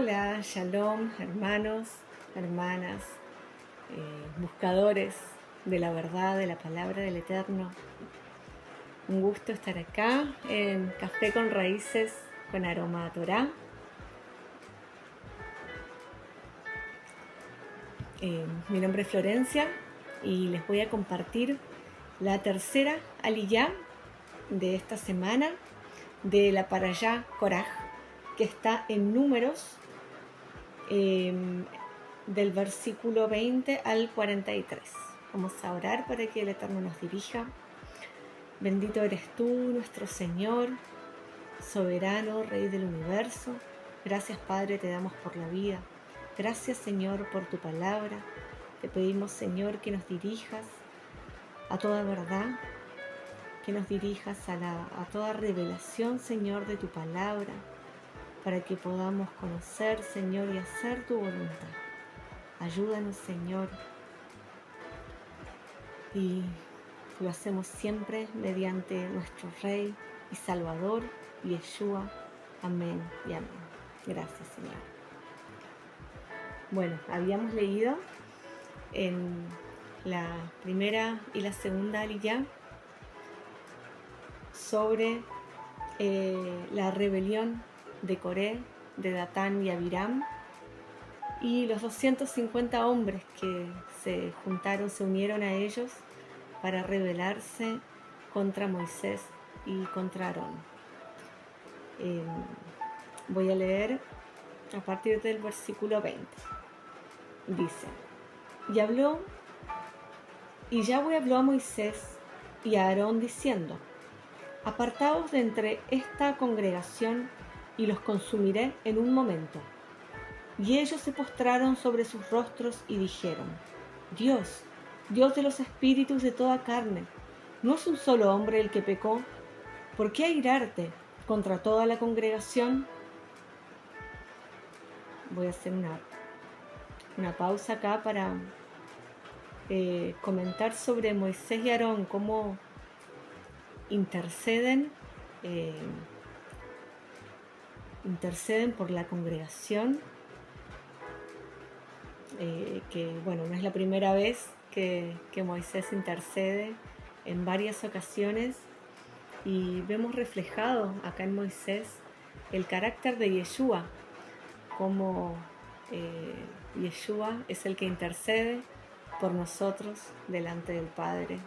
Hola, shalom, hermanos, hermanas, buscadores de la verdad, de la palabra del Eterno. Un gusto estar acá en Café con Raíces con Aroma a Torá. Mi nombre es Florencia y les voy a compartir la tercera aliyá de esta semana de la Parashá Koraj, que está en Números, del versículo 20 al 43. Vamos a orar para que el Eterno nos dirija. Bendito eres tú, nuestro Señor, soberano, Rey del universo. Gracias, Padre, te damos por la vida. Gracias, Señor, por tu palabra. Te pedimos, Señor, que nos dirijas a toda verdad, que nos dirijas a toda revelación, Señor, de tu palabra, para que podamos conocer, Señor, y hacer tu voluntad. Ayúdanos, Señor, y lo hacemos siempre mediante nuestro Rey y Salvador, Yeshua. Amén y amén. Gracias, Señor. Bueno, habíamos leído en la primera y la segunda aliyá sobre la rebelión de Coré, de Datán y Abiram, y los 250 hombres que se juntaron, se unieron a ellos para rebelarse contra Moisés y contra Aarón. Voy a leer a partir del versículo 20. Dice: Y Yahweh habló a Moisés y a Aarón diciendo: Apartaos de entre esta congregación y los consumiré en un momento. Y ellos se postraron sobre sus rostros y dijeron: Dios, Dios de los espíritus de toda carne, ¿no es un solo hombre el que pecó? ¿Por qué airarte contra toda la congregación? Voy a hacer una pausa acá para comentar sobre Moisés y Aarón, cómo interceden por la congregación, que bueno, no es la primera vez que Moisés intercede, en varias ocasiones, y vemos reflejado acá en Moisés el carácter de Yeshua, como Yeshua es el que intercede por nosotros delante del Padre.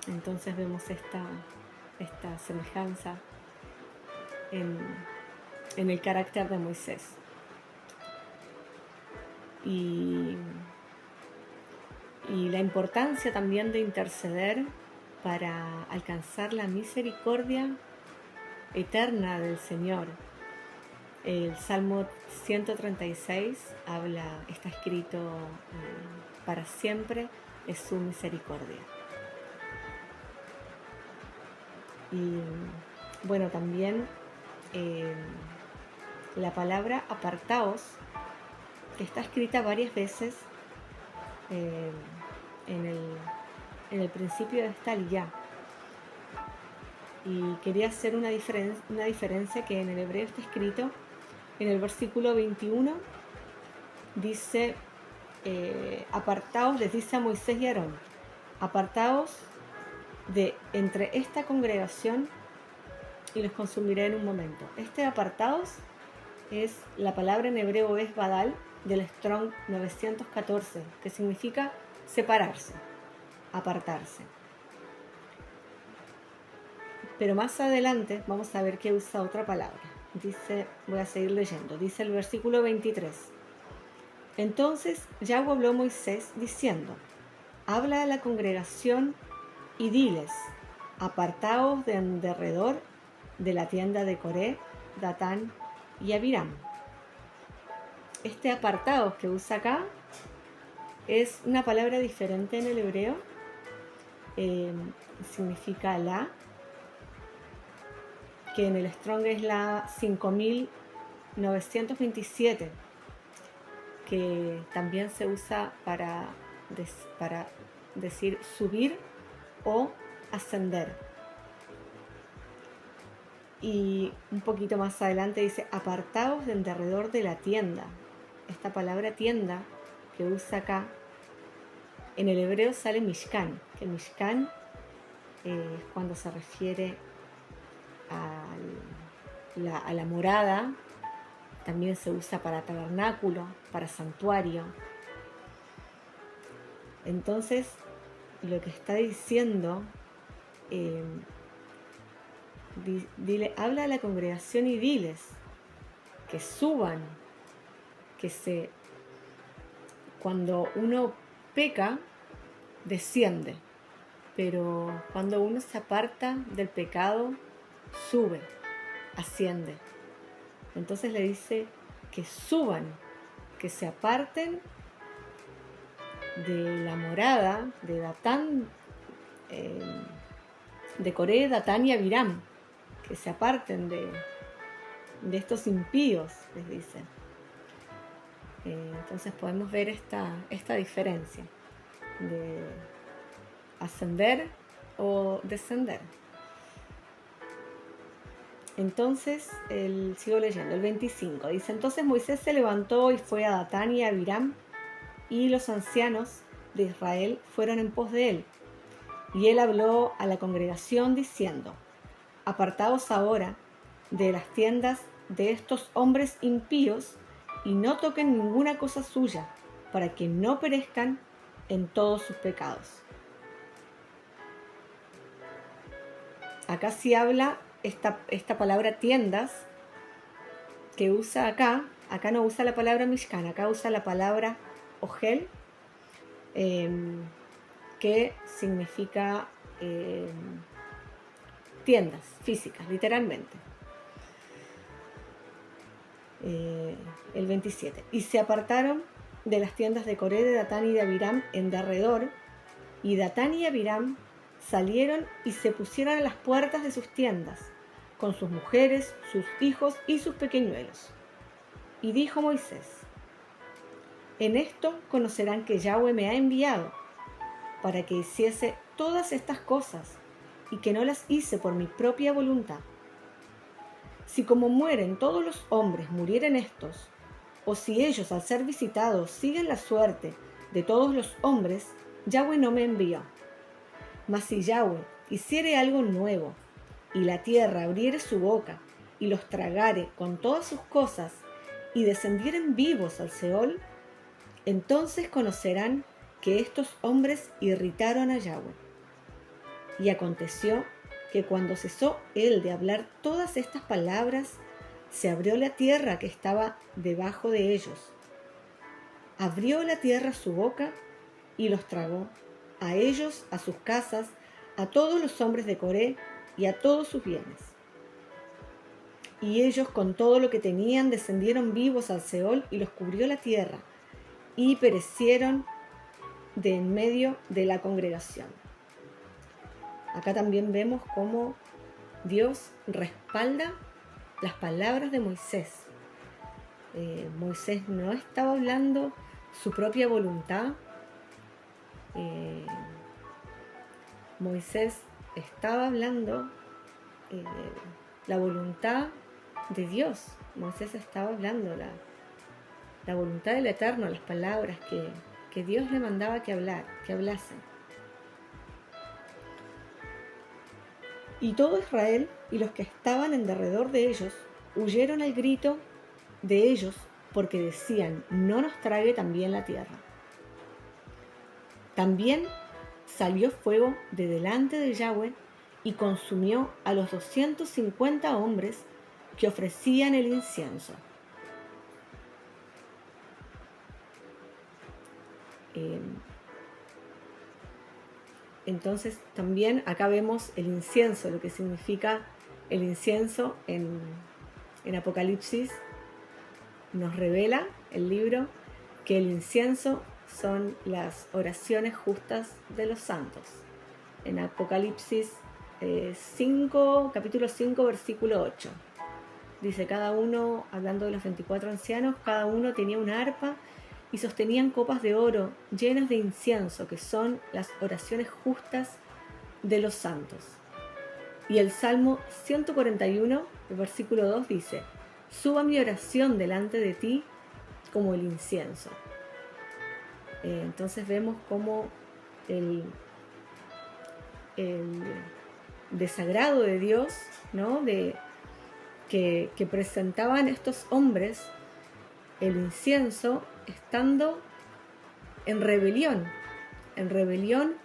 Entonces vemos esta semejanza en el carácter de Moisés. Y la importancia también de interceder para alcanzar la misericordia eterna del Señor. El Salmo 136 está escrito: para siempre es su misericordia. Y bueno, también la palabra apartaos, que está escrita varias veces en el principio de esta aliyá. Y quería hacer una diferencia, que en el hebreo está escrito en el versículo 21, dice: apartaos, les dice a Moisés y Aarón, apartaos de entre esta congregación y los consumiré en un momento. Este apartaos es, la palabra en hebreo es badal, del Strong 914, que significa separarse, apartarse. Pero más adelante vamos a ver que usa otra palabra. Dice, voy a seguir leyendo, dice el versículo 23. Entonces Yahweh habló a Moisés diciendo: habla a la congregación y diles: apartaos de en derredor de la tienda de Coré, Datán y Abiram. Este apartaos que usa acá es una palabra diferente en el hebreo. Significa la, que en el Strong es la 5927, que también se usa para decir subir o ascender. Y un poquito más adelante dice, apartaos del derredor de la tienda. Esta palabra tienda que usa acá, en el hebreo sale Mishkan, que Mishkan es cuando se refiere a la morada, también se usa para tabernáculo, para santuario. Entonces, lo que está diciendo, habla a la congregación y diles que suban, cuando uno peca, desciende, pero cuando uno se aparta del pecado, sube, asciende. Entonces le dice que suban, que se aparten de la morada de Datán, de Coré, Datán y Abiram, que se aparten de estos impíos, les dice. Entonces podemos ver esta diferencia de ascender o descender. Entonces, sigo leyendo, el 25, dice, entonces Moisés se levantó y fue a Datán y a Abiram, y los ancianos de Israel fueron en pos de él. Y él habló a la congregación diciendo, apartaos ahora de las tiendas de estos hombres impíos y no toquen ninguna cosa suya, para que no perezcan en todos sus pecados. Acá sí habla esta palabra tiendas que usa acá no usa la palabra Mishkan, acá usa la palabra Ohel, que significa tiendas físicas, literalmente. El 27. Y se apartaron de las tiendas de Coré, de Datán y de Abiram en derredor, y Datán y Abiram salieron y se pusieron a las puertas de sus tiendas, con sus mujeres, sus hijos y sus pequeñuelos. Y dijo Moisés, en esto conocerán que Yahweh me ha enviado, para que hiciese todas estas cosas, y que no las hice por mi propia voluntad. Si como mueren todos los hombres murieren estos, o si ellos al ser visitados siguen la suerte de todos los hombres, Yahweh no me envió. Mas si Yahweh hiciere algo nuevo, y la tierra abriere su boca, y los tragare con todas sus cosas, y descendieren vivos al Seol, entonces conocerán que estos hombres irritaron a Yahweh. Y aconteció que cuando cesó él de hablar todas estas palabras, se abrió la tierra que estaba debajo de ellos. Abrió la tierra su boca y los tragó, a ellos, a sus casas, a todos los hombres de Coré y a todos sus bienes. Y ellos con todo lo que tenían descendieron vivos al Seol y los cubrió la tierra, y perecieron de en medio de la congregación. Acá también vemos cómo Dios respalda las palabras de Moisés. Moisés no estaba hablando su propia voluntad. Moisés estaba hablando la voluntad de Dios. Moisés estaba hablando la voluntad del Eterno, las palabras que Dios le mandaba que hablasen. Y todo Israel y los que estaban en derredor de ellos huyeron al grito de ellos, porque decían, no nos trague también la tierra. También salió fuego de delante de Yahweh y consumió a los 250 hombres que ofrecían el incienso. Entonces también acá vemos el incienso, lo que significa el incienso en Apocalipsis. Nos revela el libro que el incienso son las oraciones justas de los santos. En Apocalipsis 5, capítulo 5, versículo 8. Dice, cada uno, hablando de los 24 ancianos, cada uno tenía una arpa y sostenían copas de oro llenas de incienso, que son las oraciones justas de los santos. Y el Salmo 141, el versículo 2 dice: suba mi oración delante de ti como el incienso. Entonces vemos cómo el desagrado de Dios, ¿no? Que presentaban estos hombres el incienso estando en rebelión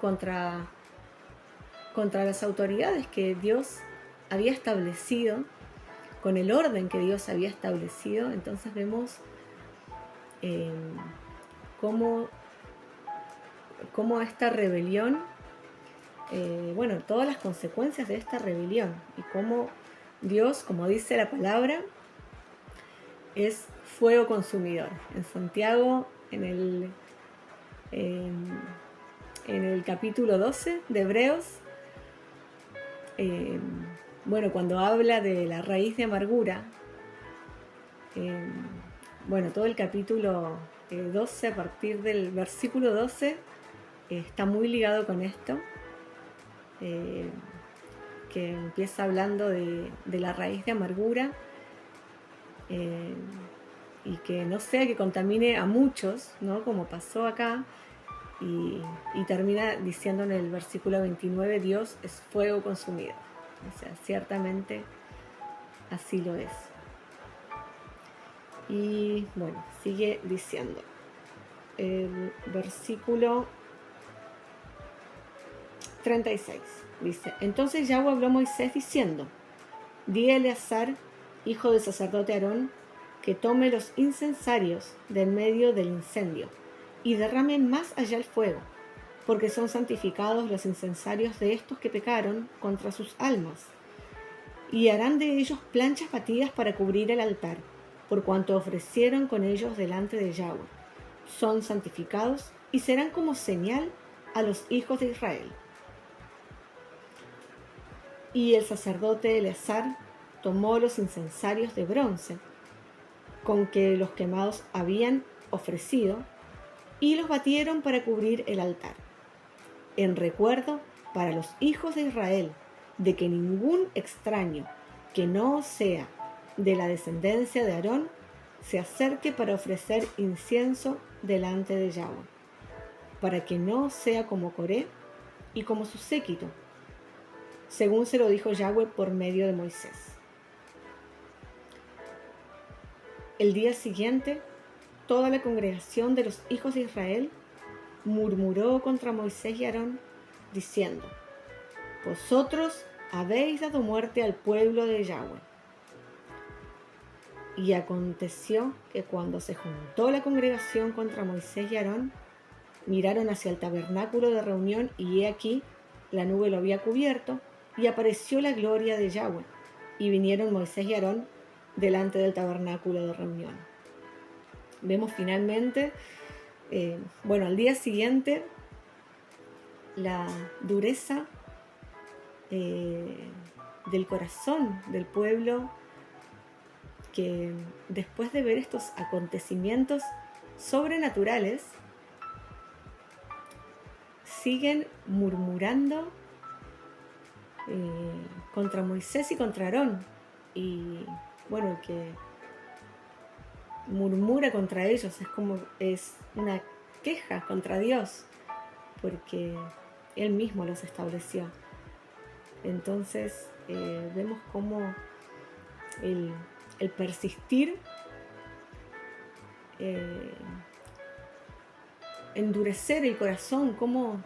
contra las autoridades que Dios había establecido, con el orden que Dios había establecido. Entonces vemos cómo esta rebelión, todas las consecuencias de esta rebelión, y cómo Dios, como dice la palabra, es fuego consumidor. En Santiago, en el capítulo 12 de Hebreos, cuando habla de la raíz de amargura, todo el capítulo 12, a partir del versículo 12, está muy ligado con esto, que empieza hablando de la raíz de amargura, y que no sea que contamine a muchos, ¿no? Como pasó acá, y termina diciendo en el versículo 29: Dios es fuego consumido. O sea, ciertamente así lo es. Y bueno, sigue diciendo el versículo 36, dice: entonces Yahweh habló a Moisés diciendo: di a Eleazar, hijo del sacerdote Aarón, que tome los incensarios del medio del incendio y derrame más allá el fuego, porque son santificados los incensarios de estos que pecaron contra sus almas, y harán de ellos planchas batidas para cubrir el altar, por cuanto ofrecieron con ellos delante de Yahweh. Son santificados y serán como señal a los hijos de Israel. Y el sacerdote Eleazar tomó los incensarios de bronce con que los quemados habían ofrecido, y los batieron para cubrir el altar, en recuerdo para los hijos de Israel de que ningún extraño que no sea de la descendencia de Aarón se acerque para ofrecer incienso delante de Yahweh, para que no sea como Coré y como su séquito, según se lo dijo Yahweh por medio de Moisés. El día siguiente, toda la congregación de los hijos de Israel murmuró contra Moisés y Aarón, diciendo: vosotros habéis dado muerte al pueblo de Yahweh. Y aconteció que cuando se juntó la congregación contra Moisés y Aarón, miraron hacia el tabernáculo de reunión, y he aquí, la nube lo había cubierto, y apareció la gloria de Yahweh, y vinieron Moisés y Aarón delante del tabernáculo de reunión. Vemos finalmente, al día siguiente, la dureza del corazón del pueblo, que después de ver estos acontecimientos sobrenaturales, siguen murmurando contra Moisés y contra Aarón. Y el que murmura contra ellos es una queja contra Dios, porque Él mismo los estableció. Entonces vemos cómo el persistir, endurecer el corazón, cómo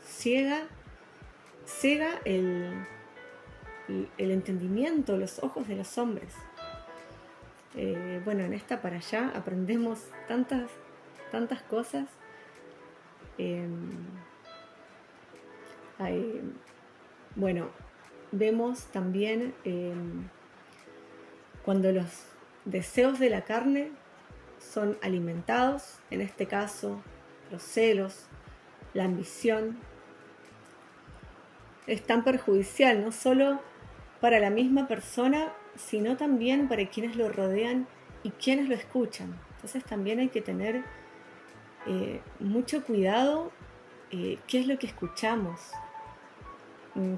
ciega el entendimiento, los ojos de los hombres. En esta para allá aprendemos tantas cosas. Vemos también cuando los deseos de la carne son alimentados, en este caso los celos, la ambición, es tan perjudicial no solo para la misma persona, sino también para quienes lo rodean y quienes lo escuchan. Entonces también hay que tener mucho cuidado qué es lo que escuchamos.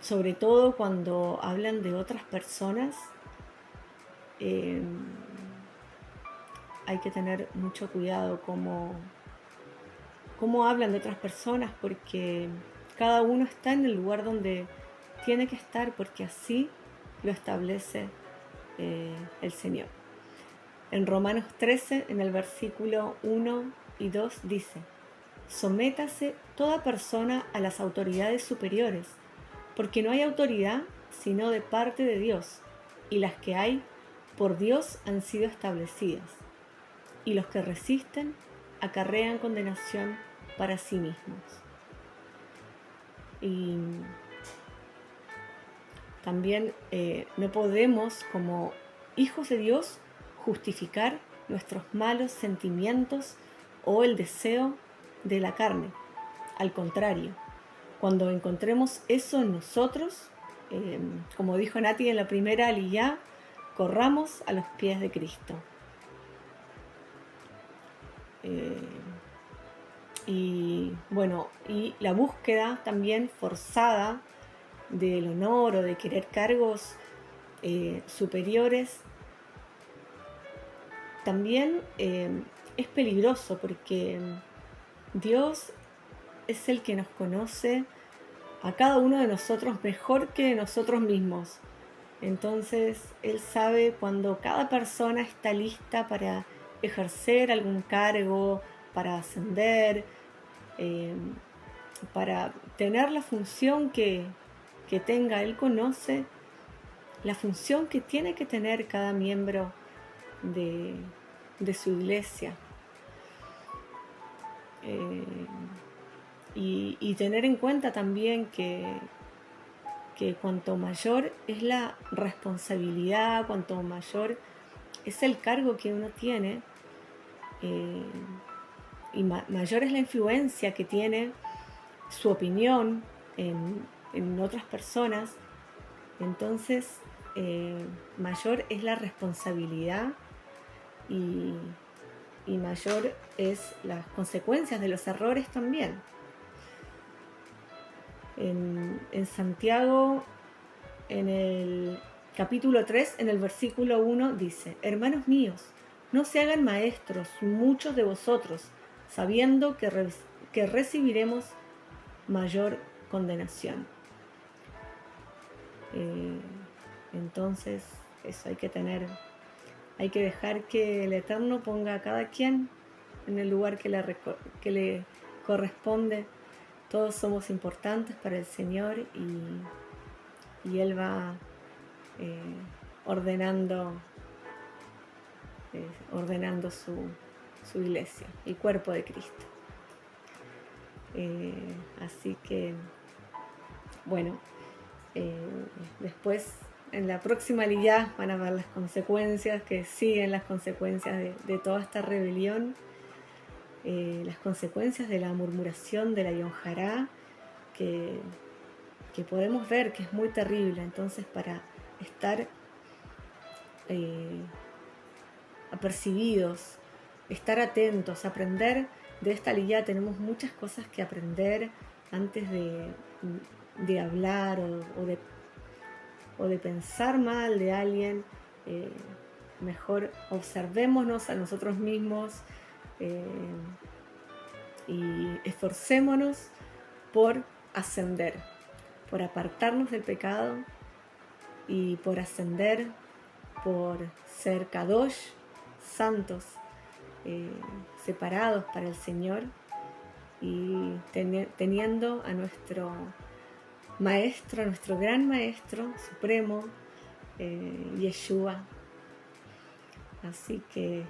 sobre todo cuando hablan de otras personas, hay que tener mucho cuidado cómo hablan de otras personas, porque cada uno está en el lugar donde tiene que estar, porque así lo establece el Señor. En Romanos 13, en el versículo 1 y 2 dice: sométase toda persona a las autoridades superiores, porque no hay autoridad sino de parte de Dios, y las que hay por Dios han sido establecidas, y los que resisten acarrean condenación para sí mismos. Y también no podemos, como hijos de Dios, justificar nuestros malos sentimientos o el deseo de la carne. Al contrario, cuando encontremos eso en nosotros, como dijo Nati en la primera aliyá, corramos a los pies de Cristo. Y bueno, y la búsqueda también forzada del honor o de querer cargos superiores también es peligroso, porque Dios es el que nos conoce a cada uno de nosotros mejor que nosotros mismos. Entonces Él sabe cuando cada persona está lista para ejercer algún cargo, para ascender, para tener la función que tenga. Él conoce la función que tiene que tener cada miembro de su iglesia. Y tener en cuenta también que cuanto mayor es la responsabilidad, cuanto mayor es el cargo que uno tiene, y mayor es la influencia que tiene su opinión en otras personas, entonces mayor es la responsabilidad y mayor es las consecuencias de los errores también. En Santiago, en el capítulo 3, en el versículo 1 dice: hermanos míos, no se hagan maestros muchos de vosotros, sabiendo que recibiremos mayor condenación. Entonces eso hay que dejar que el Eterno ponga a cada quien en el lugar que le corresponde. Todos somos importantes para el Señor, y Él va ordenando su iglesia, el cuerpo de Cristo. Así que, bueno, después en la próxima aliyá van a ver las consecuencias que siguen, las consecuencias de toda esta rebelión, las consecuencias de la murmuración, de la yonjará, que podemos ver que es muy terrible. Entonces, para estar apercibidos, estar atentos, aprender de esta aliyá, tenemos muchas cosas que aprender antes de hablar o de pensar mal de alguien. Mejor observémonos a nosotros mismos y esforcémonos por ascender, por apartarnos del pecado y por ascender, por ser kadosh, santos, separados para el Señor, y teniendo a nuestro maestro, a nuestro gran maestro supremo, Yeshua. Así que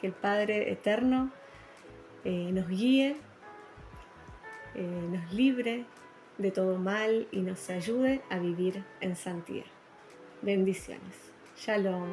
que el Padre Eterno nos guíe, nos libre de todo mal y nos ayude a vivir en santidad. Bendiciones. Shalom.